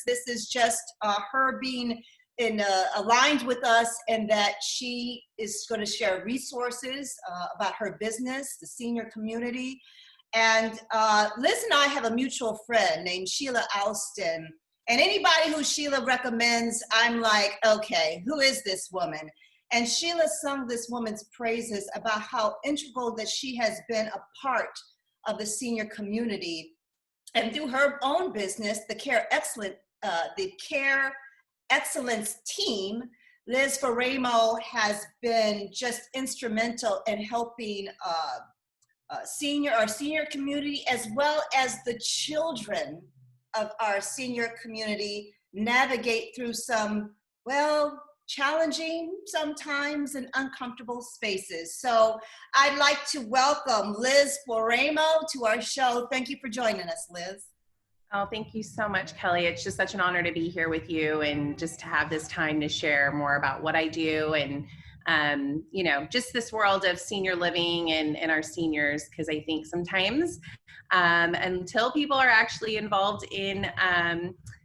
This is just her being aligned with us, and that she is going to share resources about her business, the senior community. And Liz and I have a mutual friend named Sheila Alston. And anybody who Sheila recommends, I'm like, okay, who is this woman? And Sheila sung this woman's praises about how integral that she has been a part of the senior community. And through her own business, the Care Excellence team, Liz Faraimo has been just instrumental in helping our senior community, as well as the children of our senior community, navigate through some, well, challenging sometimes and uncomfortable spaces. So I'd like to welcome Liz Faraimo to our show. Thank you for joining us, Liz. Oh, thank you so much, Kelly. It's just such an honor to be here with you and just to have this time to share more about what I do and you know, just this world of senior living and our seniors, because I think sometimes until people are actually involved in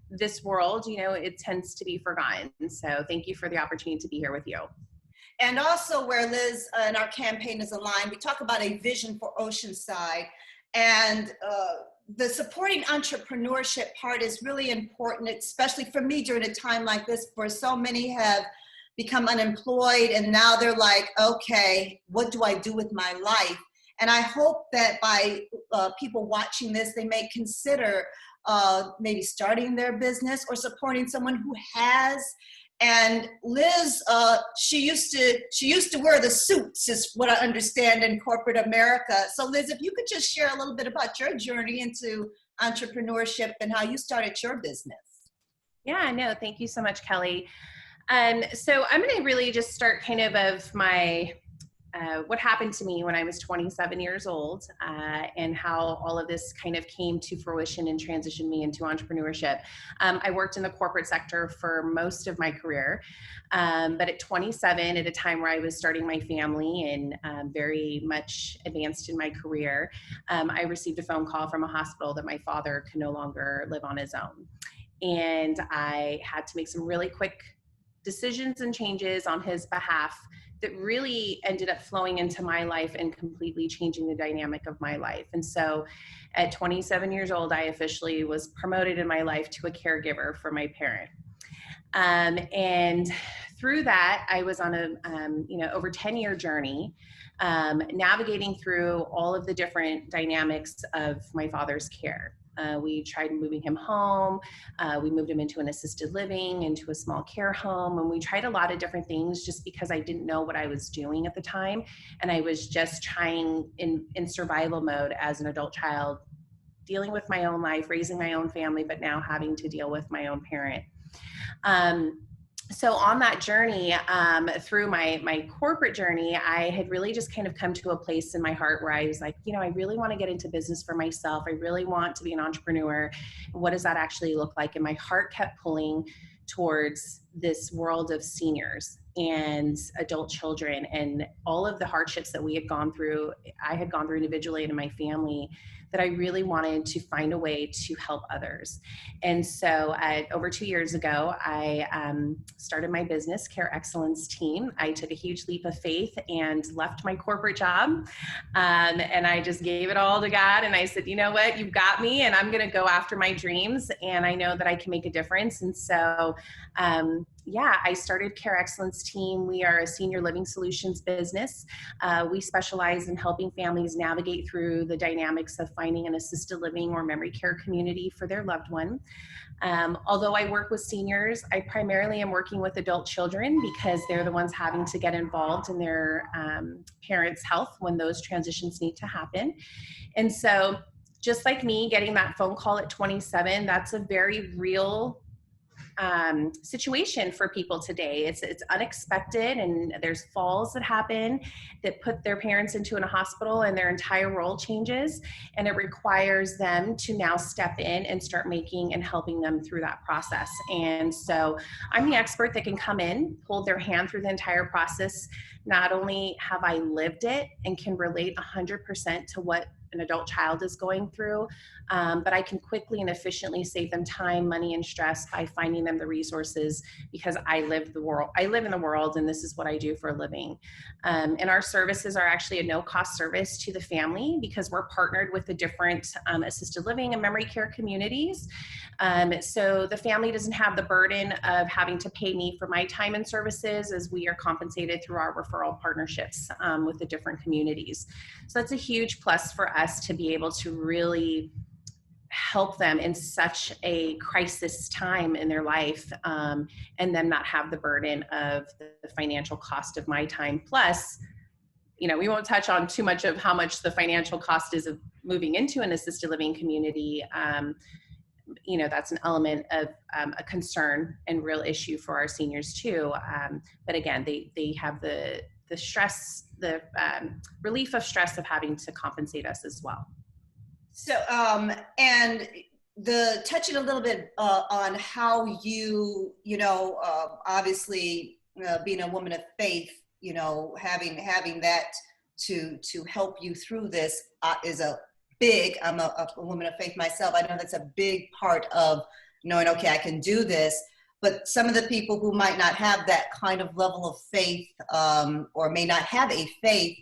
this world, you know, it tends to be forgotten. So thank you for the opportunity to be here with you. And also where Liz and our campaign is aligned, we talk about a vision for Oceanside, and the supporting entrepreneurship part is really important, especially for me during a time like this, where so many have become unemployed and now they're like, okay, what do I do with my life? And I hope that by people watching this, they may consider maybe starting their business or supporting someone who has. And Liz, she used to wear the suits, is what I understand, in corporate America. So Liz, if you could just share a little bit about your journey into entrepreneurship and how you started your business. Yeah, no, thank you so much, Kelly. So I'm going to really just start kind of my what happened to me when I was 27 years old, and how all of this kind of came to fruition and transitioned me into entrepreneurship. I worked in the corporate sector for most of my career, but at 27, at a time where I was starting my family and very much advanced in my career, I received a phone call from a hospital that my father could no longer live on his own. And I had to make some really quick decisions and changes on his behalf that really ended up flowing into my life and completely changing the dynamic of my life. And so at 27 years old, I officially was promoted in my life to a caregiver for my parent. And through that, I was on a over 10-year journey, navigating through all of the different dynamics of my father's care. We tried moving him home. We moved him into an assisted living, into a small care home. And we tried a lot of different things just because I didn't know what I was doing at the time. And I was just trying in survival mode as an adult child, dealing with my own life, raising my own family, but now having to deal with my own parent. So on that journey, through my corporate journey, I had really just kind of come to a place in my heart where I was like, you know, I really want to get into business for myself. I really want to be an entrepreneur. What does that actually look like? And my heart kept pulling towards this world of seniors and adult children and all of the hardships that we had gone through. I had gone through individually and in my family, that I really wanted to find a way to help others. And so over 2 years ago, I started my business, Care Excellence team. I took a huge leap of faith and left my corporate job. And I just gave it all to God. And I said, you know what, you've got me, and I'm going to go after my dreams. And I know that I can make a difference. And so, I started Care Excellence team. We are a senior living solutions business. We specialize in helping families navigate through the dynamics of finding an assisted living or memory care community for their loved one. Although I work with seniors, I primarily am working with adult children because they're the ones having to get involved in their parents' health when those transitions need to happen. And so just like me getting that phone call at 27, that's a very real situation for people today. It's unexpected, and there's falls that happen that put their parents into a hospital and their entire role changes, and it requires them to now step in and start making and helping them through that process. And so I'm the expert that can come in, hold their hand through the entire process. Not only have I lived it and can relate 100% to what an adult child is going through. But I can quickly and efficiently save them time, money, and stress by finding them the resources, because I live in the world, and this is what I do for a living. And our services are actually a no-cost service to the family, because we're partnered with the different assisted living and memory care communities. So the family doesn't have the burden of having to pay me for my time and services, as we are compensated through our referral partnerships with the different communities. So that's a huge plus for us to be able to really help them in such a crisis time in their life, and them not have the burden of the financial cost of my time. Plus, we won't touch on too much of how much the financial cost is of moving into an assisted living community. That's an element of a concern and real issue for our seniors too. But again, they have the stress, the relief of stress of having to compensate us as well. So, and touching a little bit on how obviously being a woman of faith, having that to help you through this is I'm a woman of faith myself. I know that's a big part of knowing, okay, I can do this. But some of the people who might not have that kind of level of faith, or may not have a faith,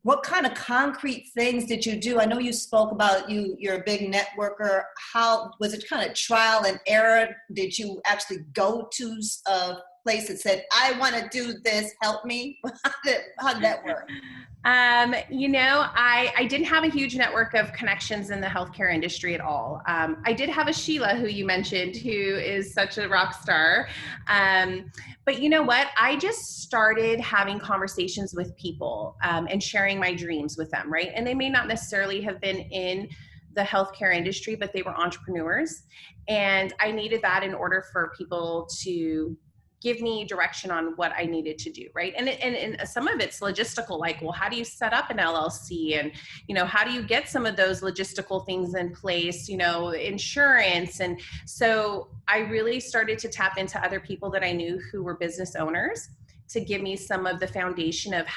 what kind of concrete things did you do? I know you spoke about you're a big networker. How was it? Kind of trial and error? Did you actually go to a place that said, I want to do this, help me? How did that work? I didn't have a huge network of connections in the healthcare industry at all. I did have a Sheila, who you mentioned, who is such a rock star. But you know what? I just started having conversations with people, and sharing my dreams with them, right? And they may not necessarily have been in the healthcare industry, but they were entrepreneurs. And I needed that in order for people to give me direction on what I needed to do, right? And some of it's logistical, like, well, how do you set up an LLC? And, how do you get some of those logistical things in place, insurance? And so I really started to tap into other people that I knew who were business owners to give me some of the foundation of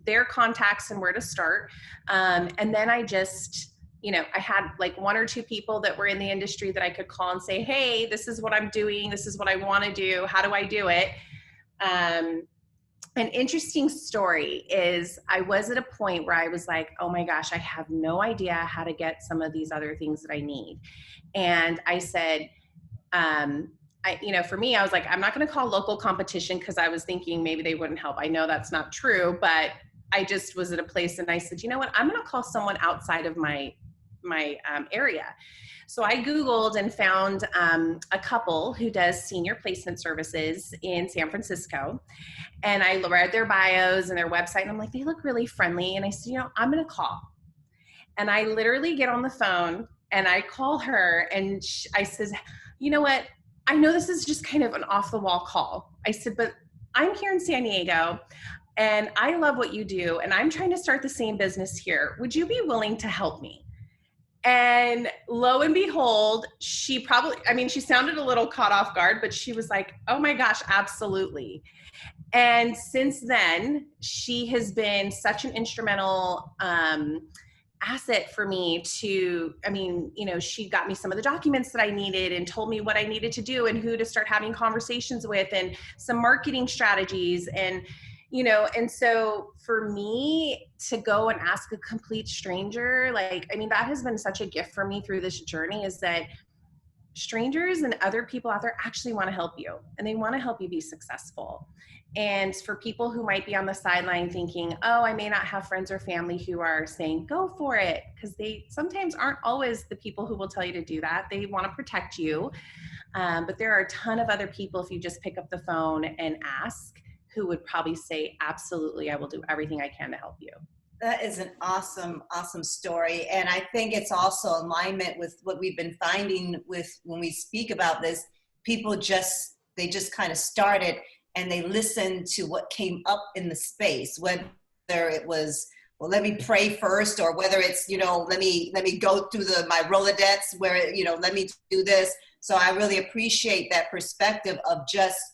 their contacts and where to start. And then I just, I had like one or two people that were in the industry that I could call and say, hey, this is what I'm doing. This is what I want to do. How do I do it? An interesting story is I was at a point where I was like, oh my gosh, I have no idea how to get some of these other things that I need. And I said, for me, I was like, I'm not going to call local competition, because I was thinking maybe they wouldn't help. I know that's not true, but I just was at a place and I said, you know what, I'm going to call someone outside of my area. So I Googled and found a couple who does senior placement services in San Francisco. And I read their bios and their website, and I'm like, they look really friendly. And I said, I'm going to call. And I literally get on the phone and I call her, and I said, you know what? I know this is just kind of an off the wall call. I said, but I'm here in San Diego and I love what you do. And I'm trying to start the same business here. Would you be willing to help me? And lo and behold, she sounded a little caught off guard, but she was like, oh my gosh, absolutely. And since then, she has been such an instrumental asset for me she got me some of the documents that I needed and told me what I needed to do and who to start having conversations with and some marketing strategies. And so for me to go and ask a complete stranger, that has been such a gift for me through this journey, is that strangers and other people out there actually want to help you, and they want to help you be successful. And for people who might be on the sideline thinking, oh, I may not have friends or family who are saying, go for it, because they sometimes aren't always the people who will tell you to do that. They want to protect you. But there are a ton of other people, if you just pick up the phone and ask, who would probably say, absolutely, I will do everything I can to help you. That is an awesome, awesome story. And I think it's also alignment with what we've been finding with when we speak about this. People they just kind of started and they listened to what came up in the space, whether it was, well, let me pray first, or whether it's, let me go through my Rolodex where, let me do this. So I really appreciate that perspective of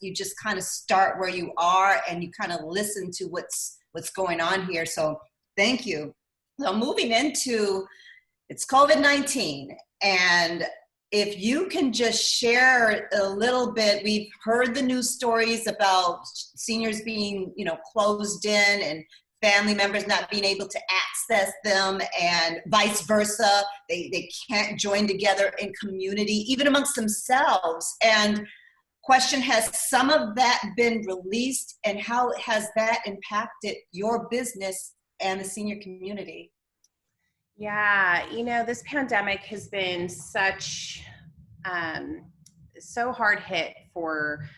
you just kind of start where you are and you kind of listen to what's going on here. So thank you. So moving into, it's COVID-19, and if you can just share a little bit, we've heard the news stories about seniors being, closed in and family members not being able to access them and vice versa. They can't join together in community, even amongst themselves. And question, has some of that been released, and how has that impacted your business and the senior community? Yeah, this pandemic has been so hard hit for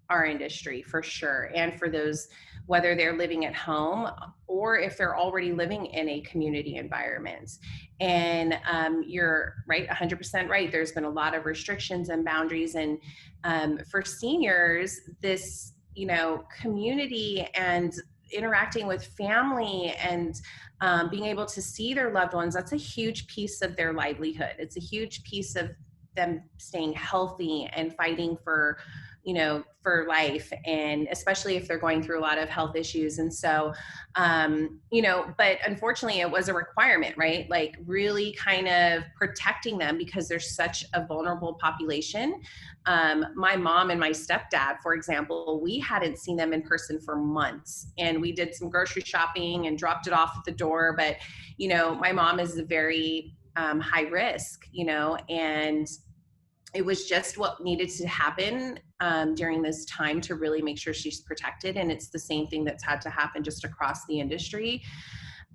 our industry for sure, and for those, whether they're living at home or if they're already living in a community environment. And you're right, 100% right. There's been a lot of restrictions and boundaries, and for seniors, this community and interacting with family and being able to see their loved ones, that's a huge piece of their livelihood. It's a huge piece of them staying healthy and fighting for life, and especially if they're going through a lot of health issues. And so, but unfortunately it was a requirement, right? Like really kind of protecting them because there's such a vulnerable population. My mom and my stepdad, for example, we hadn't seen them in person for months, and we did some grocery shopping and dropped it off at the door. But, my mom is a very high risk, and it was just what needed to happen during this time to really make sure she's protected. And it's the same thing that's had to happen just across the industry.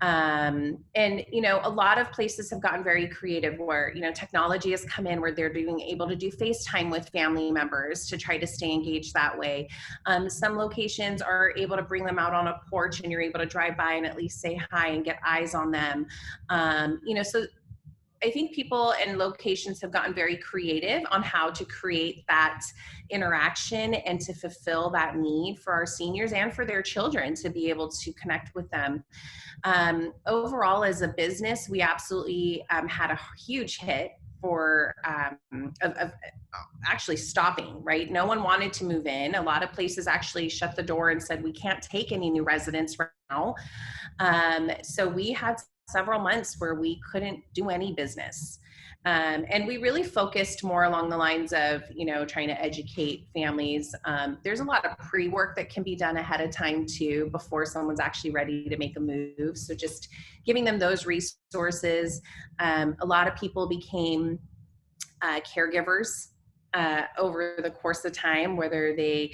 And, a lot of places have gotten very creative where, technology has come in where they're able to do FaceTime with family members to try to stay engaged that way. Some locations are able to bring them out on a porch and you're able to drive by and at least say hi and get eyes on them. So I think people and locations have gotten very creative on how to create that interaction and to fulfill that need for our seniors and for their children to be able to connect with them. Overall, as a business, we absolutely had a huge hit for of actually stopping, right? No one wanted to move in. A lot of places actually shut the door and said, we can't take any new residents right now. So we had several months where we couldn't do any business. And we really focused more along the lines of, trying to educate families. There's a lot of pre-work that can be done ahead of time too, before someone's actually ready to make a move. So just giving them those resources. A lot of people became caregivers over the course of time, whether the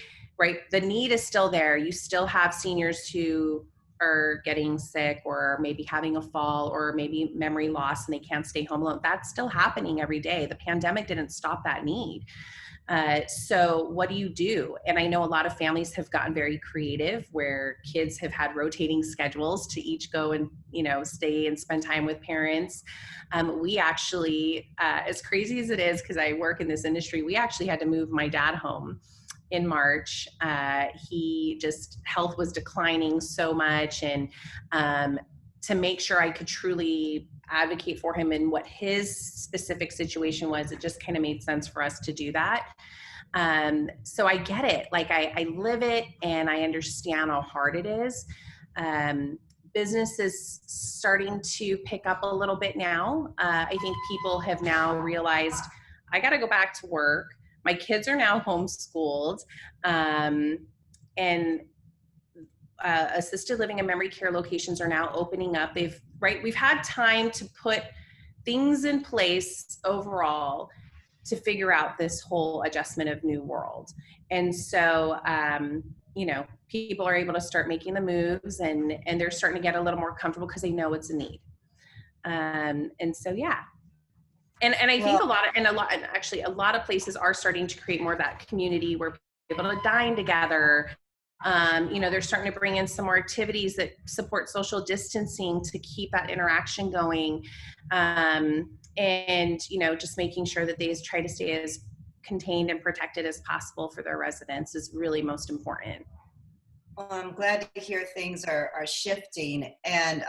need is still there. You still have seniors who are getting sick or maybe having a fall or maybe memory loss and they can't stay home alone. That's still happening every day. The pandemic didn't stop that need. So what do you do? And I know a lot of families have gotten very creative where kids have had rotating schedules to each go and, stay and spend time with parents. We actually, as crazy as it is, because I work in this industry, we actually had to move my dad home in March. Health was declining so much, and to make sure I could truly advocate for him and what his specific situation was, it just kind of made sense for us to do that. So I get it. Like I live it and I understand how hard it is. Business is starting to pick up a little bit now. I think people have now realized I got to go back to work. My kids are now homeschooled, and assisted living and memory care locations are now opening up. We've had time to put things in place overall to figure out this whole adjustment of new world. And so, people are able to start making the moves, and they're starting to get a little more comfortable because they know it's a need. And so, yeah. And I think a lot of places are starting to create more of that community where people are able to dine together. They're starting to bring in some more activities that support social distancing to keep that interaction going. Just making sure that they try to stay as contained and protected as possible for their residents is really most important. Well, I'm glad to hear things are shifting. And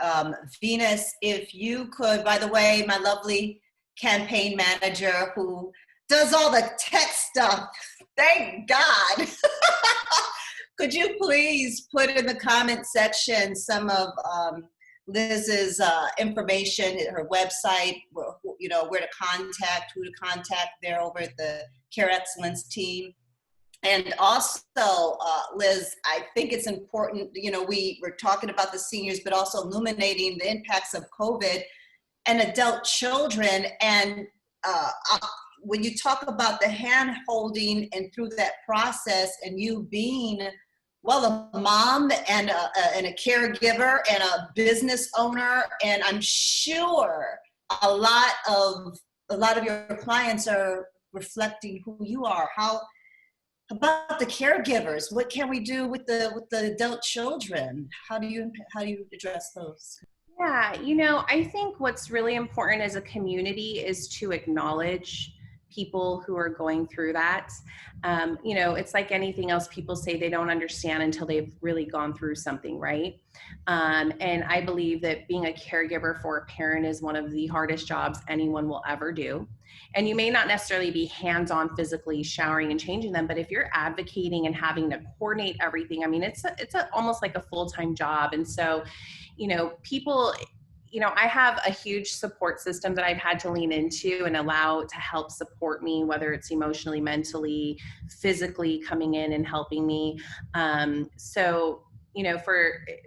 Venus, if you could, by the way, my lovely campaign manager who does all the tech stuff, thank God. Could you please put in the comment section some of Liz's information, her website, where to contact, who to contact there over at the Care Excellence team. And also, Liz, I think it's important, we were talking about the seniors, but also illuminating the impacts of COVID and adult children. And when you talk about the hand holding and through that process, and you being, well, a mom and a caregiver and a business owner, and I'm sure a lot of your clients are reflecting who you are. How about the caregivers? What can we do with the adult children? How do you address those? Yeah, I think what's really important as a community is to acknowledge people who are going through that. It's like anything else, people say they don't understand until they've really gone through something, right? And I believe that being a caregiver for a parent is one of the hardest jobs anyone will ever do. And you may not necessarily be hands-on physically showering and changing them, but if you're advocating and having to coordinate everything, I mean, it's almost like a full-time job. And so, people, I have a huge support system that I've had to lean into and allow to help support me, whether it's emotionally, mentally, physically coming in and helping me.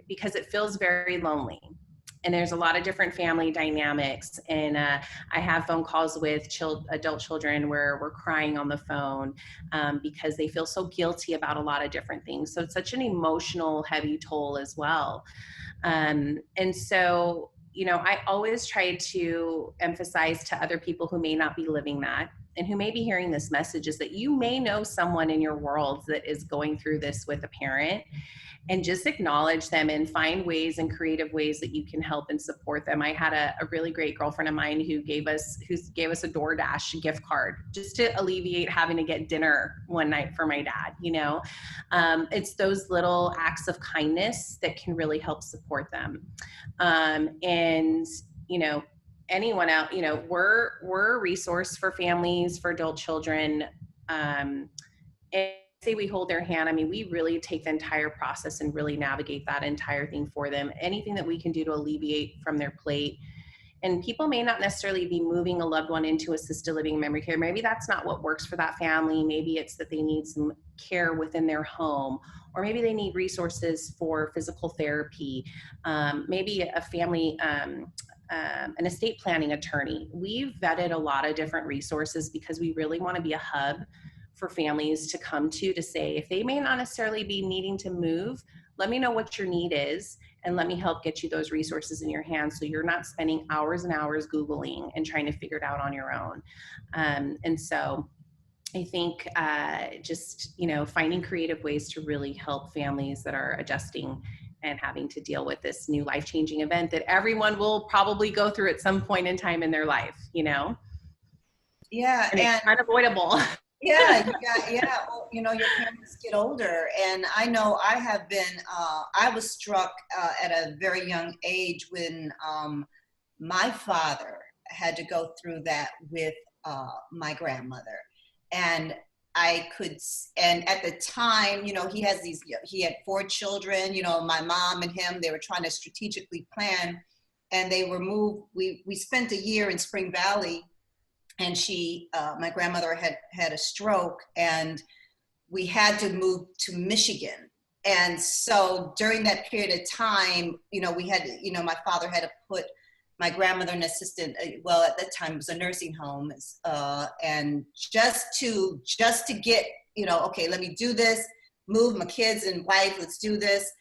Because it feels very lonely. And there's a lot of different family dynamics. And I have phone calls with adult children where we're crying on the phone because they feel so guilty about a lot of different things. So it's such an emotional, heavy toll as well. And so, I always try to emphasize to other people who may not be living that and who may be hearing this message is that you may know someone in your world that is going through this with a parent, and just acknowledge them and find ways and creative ways that you can help and support them. I had a really great girlfriend of mine who gave us a DoorDash gift card just to alleviate having to get dinner one night for my dad. It's those little acts of kindness that can really help support them. Anyone out, we're a resource for families, for adult children. And say we hold their hand, I mean, we really take the entire process and really navigate that entire thing for them. Anything that we can do to alleviate from their plate. And people may not necessarily be moving a loved one into assisted living memory care. Maybe that's not what works for that family. Maybe it's that they need some care within their home, or maybe they need resources for physical therapy. Maybe a family, an estate planning attorney. We've vetted a lot of different resources because we really want to be a hub for families to come to say, if they may not necessarily be needing to move, let me know what your need is and let me help get you those resources in your hands so you're not spending hours and hours Googling and trying to figure it out on your own. And so I think finding creative ways to really help families that are adjusting and having to deal with this new life-changing event that everyone will probably go through at some point in time in their life, Yeah. And it's unavoidable. Yeah. Well, your parents get older, and I know I have been. I was struck at a very young age when my father had to go through that with my grandmother, and and at the time, he had 4 children. My mom and him, they were trying to strategically plan, and they were moved. We spent a year in Spring Valley. And my grandmother had a stroke, and we had to move to Michigan. And so during that period of time, we had to, my father had to put my grandmother in assistant, well, at that time it was a nursing home, and just to get, okay, let me do this, move my kids and wife, let's do this.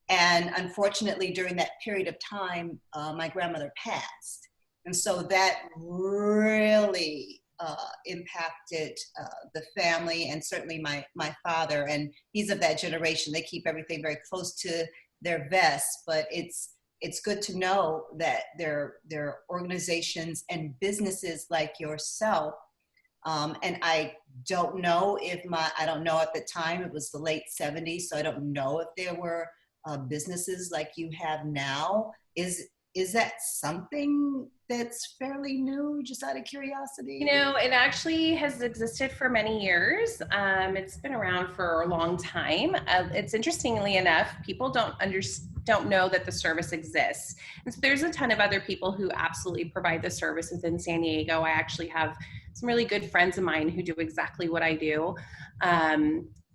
And unfortunately, during that period of time, my grandmother passed. And so that really impacted the family, and certainly my father. And he's of that generation. They keep everything very close to their vest. But it's good to know that there are organizations and businesses like yourself. And I don't know I don't know at the time, it was the late 70s, so I don't know if there were businesses like you have now. Is that something that's fairly new, just out of curiosity? It actually has existed for many years. It's been around for a long time. It's interestingly enough, people don't don't know that the service exists. And so there's a ton of other people who absolutely provide the service within San Diego. I actually have some really good friends of mine who do exactly what I do.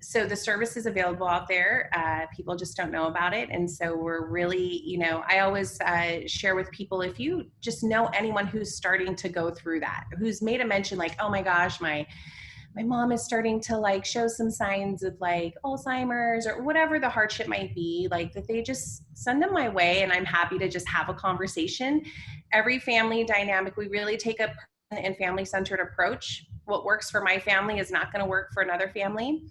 So the service is available out there. People just don't know about it. And so we're really, I always share with people, if you just know anyone who's starting to go through that, who's made a mention like, oh my gosh, my mom is starting to like show some signs of like Alzheimer's or whatever the hardship might be, like that they just send them my way, and I'm happy to just have a conversation. Every family dynamic, we really take a person and family-centered approach. What works for my family is not going to work for another family.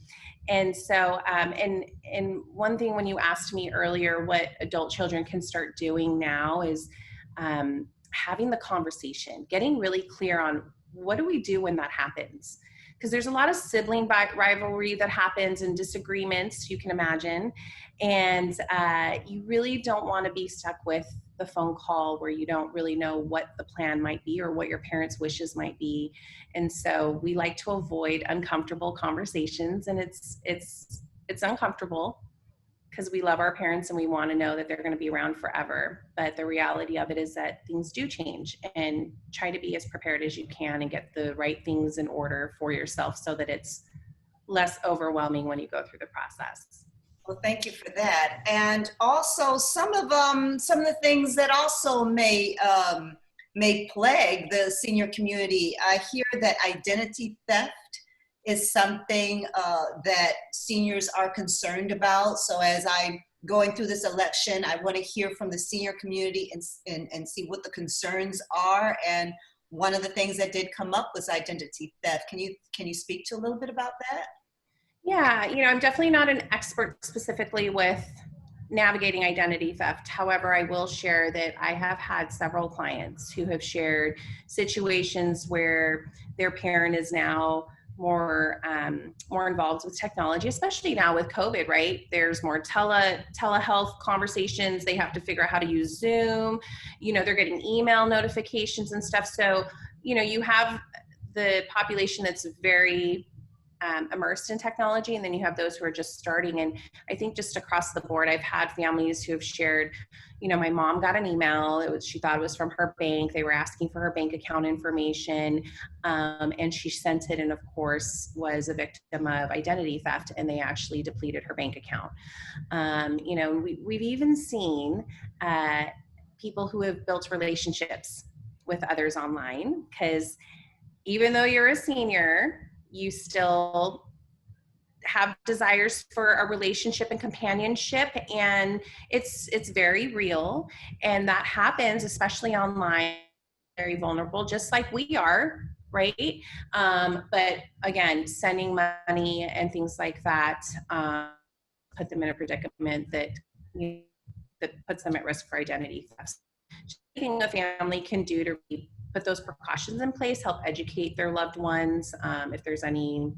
And so, and one thing when you asked me earlier what adult children can start doing now is having the conversation, getting really clear on what do we do when that happens? Because there's a lot of sibling rivalry that happens and disagreements, you can imagine. And you really don't want to be stuck with the phone call where you don't really know what the plan might be or what your parents' wishes might be. And so we like to avoid uncomfortable conversations, and it's uncomfortable because we love our parents and we want to know that they're going to be around forever. But the reality of it is that things do change, and try to be as prepared as you can and get the right things in order for yourself so that it's less overwhelming when you go through the process. Well, thank you for that. And also some of the things that also may plague the senior community. I hear that identity theft is something that seniors are concerned about. So as I'm going through this election, I want to hear from the senior community and see what the concerns are. And one of the things that did come up was identity theft. Can you speak to a little bit about that? Yeah, I'm definitely not an expert specifically with navigating identity theft. However, I will share that I have had several clients who have shared situations where their parent is now more involved with technology, especially now with COVID, right? There's more telehealth conversations. They have to figure out how to use Zoom. They're getting email notifications and stuff. So, you have the population that's very immersed in technology, and then you have those who are just starting. And I think just across the board, I've had families who have shared, my mom got an email. She thought it was from her bank. They were asking for her bank account information, and she sent it, and of course was a victim of identity theft, and they actually depleted her bank account. We've even seen people who have built relationships with others online, because even though you're a senior, you still have desires for a relationship and companionship, and it's very real, and that happens especially online. Very vulnerable, just like we are, right? But again, sending money and things like that put them in a predicament that puts them at risk for identity theft. Anything a family can do to put those precautions in place, help educate their loved ones. If there's any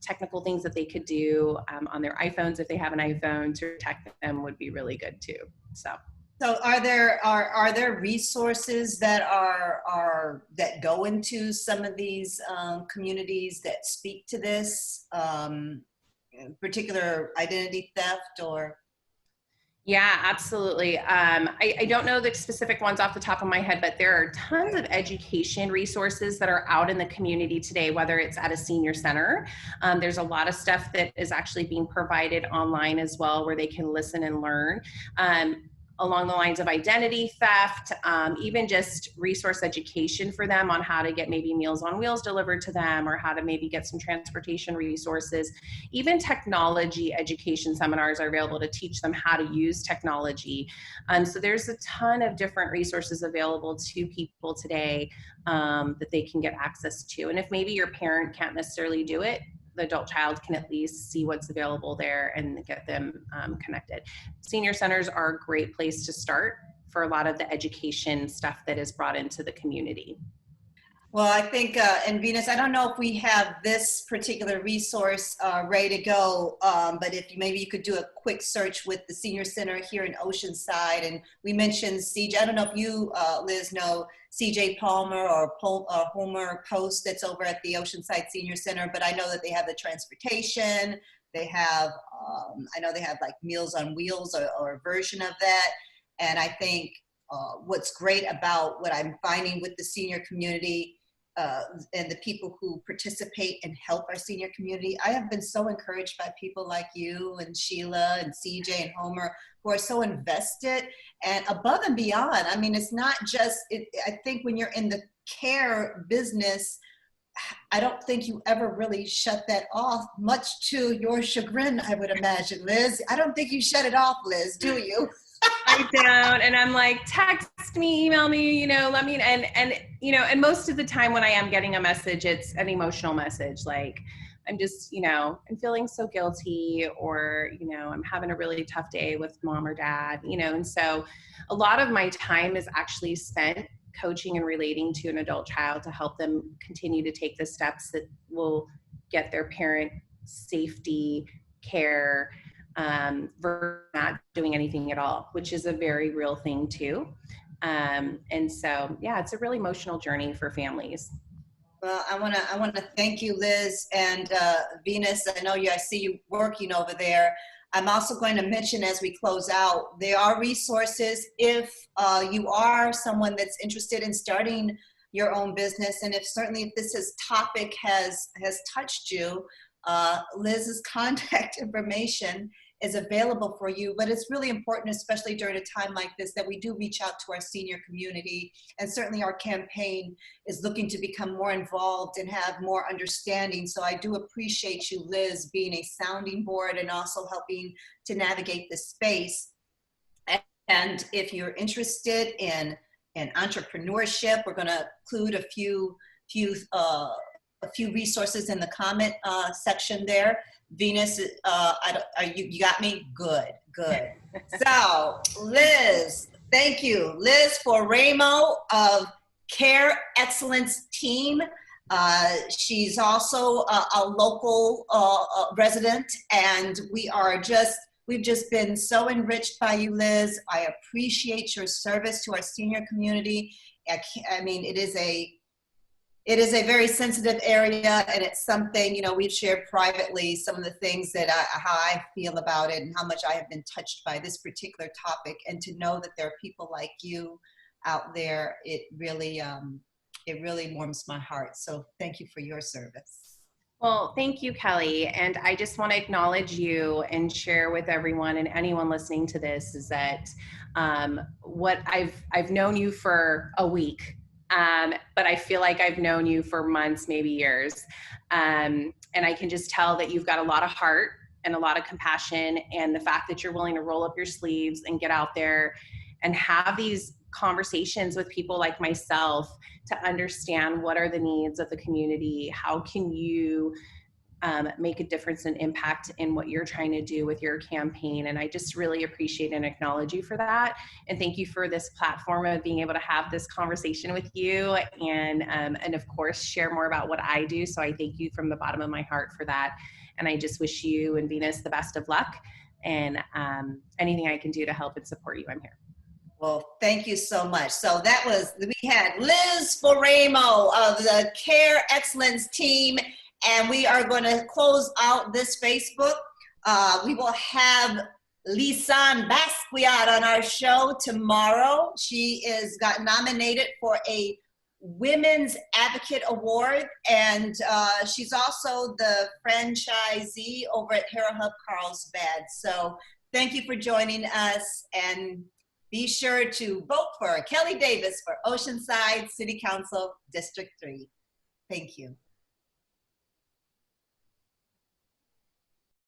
technical things that they could do on their iPhones, if they have an iPhone, to protect them would be really good too. So are there resources that that go into some of these communities that speak to this particular identity theft or? Yeah, absolutely. I don't know the specific ones off the top of my head, but there are tons of education resources that are out in the community today, whether it's at a senior center. There's a lot of stuff that is actually being provided online as well, where they can listen and learn. Along the lines of identity theft, even just resource education for them on how to get maybe Meals on Wheels delivered to them, or how to maybe get some transportation resources. Even technology education seminars are available to teach them how to use technology. So there's a ton of different resources available to people today that they can get access to. And if maybe your parent can't necessarily do it, the adult child can at least see what's available there and get them connected. Senior centers are a great place to start for a lot of the education stuff that is brought into the community. Well, I think, and Venus, I don't know if we have this particular resource ready to go, but if maybe you could do a quick search with the Senior Center here in Oceanside. And we mentioned CJ, I don't know if you, Liz, know CJ Palmer or Homer Post that's over at the Oceanside Senior Center, but I know that they have the transportation, They have, I know they have like Meals on Wheels or a version of that. And I think what's great about what I'm finding with the senior community and the people who participate and help our senior community, I have been so encouraged by people like you and Sheila and CJ and Homer, who are so invested and above and beyond. I mean, it's not just, I think when you're in the care business, I don't think you ever really shut that off, much to your chagrin, I would imagine, Liz. I don't think you shut it off, Liz, do you? I don't. And I'm like, text me, email me, let me, and most of the time when I am getting a message, it's an emotional message. Like, I'm just, I'm feeling so guilty, or, I'm having a really tough day with mom or dad, and so a lot of my time is actually spent coaching and relating to an adult child to help them continue to take the steps that will get their parent safety, care, versus not doing anything at all, which is a very real thing too. And so, yeah, it's a really emotional journey for families. Well, I want to thank you, Liz, and Venus. I see you working over there. I'm also going to mention as we close out, there are resources if you are someone that's interested in starting your own business, and if this topic has touched you, Liz's contact information is available for you. But it's really important, especially during a time like this, that we do reach out to our senior community. And certainly our campaign is looking to become more involved and have more understanding. So I do appreciate you, Liz, being a sounding board and also helping to navigate this space. And if you're interested in entrepreneurship, we're going to include a few resources in the comment section there. Venus, you got me? Good. So, Liz, thank you. Liz Faraimo of Care Excellence Team. She's also a local resident, and we've just been so enriched by you, Liz. I appreciate your service to our senior community. I mean, it is a very sensitive area, and it's something, we've shared privately some of the things that how I feel about it and how much I have been touched by this particular topic. And to know that there are people like you out there, it really warms my heart. So thank you for your service. Well, thank you, Kelly. And I just want to acknowledge you and share with everyone and anyone listening to this is that what I've known you for a week. But I feel like I've known you for months, maybe years. And I can just tell that you've got a lot of heart and a lot of compassion, and the fact that you're willing to roll up your sleeves and get out there and have these conversations with people like myself to understand what are the needs of the community. How can you make a difference and impact in what you're trying to do with your campaign. And I just really appreciate and acknowledge you for that. And thank you for this platform of being able to have this conversation with you and of course, share more about what I do. So I thank you from the bottom of my heart for that. And I just wish you and Venus the best of luck, and anything I can do to help and support you, I'm here. Well, thank you so much. So we had Liz Faraimo of the Care Excellence Team, and we are going to close out this Facebook. We will have Lisan Basquiat on our show tomorrow. She got nominated for a Women's Advocate Award, and she's also the franchisee over at Hera Hub Carlsbad. So thank you for joining us, and be sure to vote for Kellie Davis for Oceanside City Council District 3. Thank you.